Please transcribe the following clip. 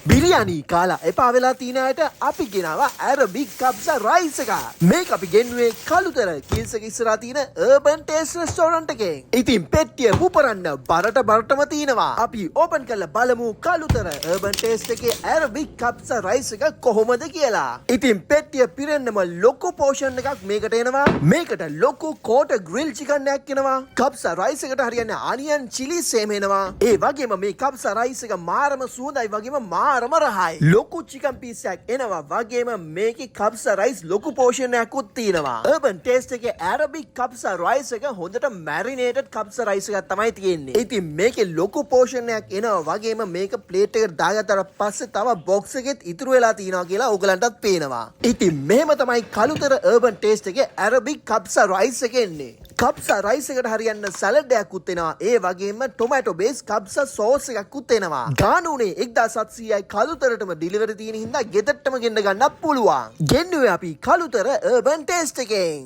බිරියානි කාලා එපා වෙලා තියෙන අයට අපි ගෙනාවා ඇරබික් කබ්සා රයිස් එක. මේක අපි ගෙන්නුවේ කළුතර කිල්ස් එක ඉස්සරහා තියෙන අර්බන් ටේස්ට් රෙස්ටෝරන්ට් එකෙන්. ඉතින් පෙට්ටිය පුපරන්න බරටම තියෙනවා. අපි ඕපන් කරලා බලමු කළුතර අර්බන් ටේස්ට් එකේ ඇරබික් කබ්සා රයිස් එක කොහොමද කියලා. ඉතින් පෙට්ටිය පිරෙන්නම ලොකු පෝෂන් එකක් මේකට එනවා. මේකට ලොකු කෝට ග්‍රිල් චිකන් එකක් එනවා. කබ්සා රයිස් එකට හරියන්නේ ආනියන් චිලි සේම එනවා. ඒ වගේම මේ කබ්සා රයිස් එක මාරම සුවඳයි වගේම මාරම රහයි. ලොකු චිකන් පීස් එකක් එනවා වගේම මේකේ කබ්සා රයිස් ලොකු පෝෂණයක් උත් තියෙනවා. අර්බන් ටේස්ට් එකේ ඇරබික් කබ්සා රයිස් එක හොඳට මැරිනේටඩ් කබ්සා රයිස් එකක් තමයි තියෙන්නේ. ඉතින් මේකේ ලොකු පෝෂණයක් එනවා වගේම මේක ප්ලේට් එකට දාගත්තට පස්සේ තව බොක්ස් එකෙත් ඉතුරු වෙලා තියෙනවා කියලා ඕගලන්ටත් පේනවා. ඉතින් මෙහෙම තමයි කළුතර අර්බන් ටේස්ට් එකේ ඇරබික් කබ්සා රයිස් එක එන්නේ. කබ්සා රයිස් එකට හරියන්න සැලඩ් එකක් උත් එනවා. ඒ වගේම ටොමැටෝ බේස් කබ්සා සෝස් එකක් උත් එනවා. ගානුනේ 1700යි කළුතරටම ඩිලිවරි තියෙන හින්දා ගෙදරටම ගෙන්න ගන්න පුළුවන්. ගෙන්නුවේ අපි කළුතර අර්බන් ටේස්ට් එකෙන්.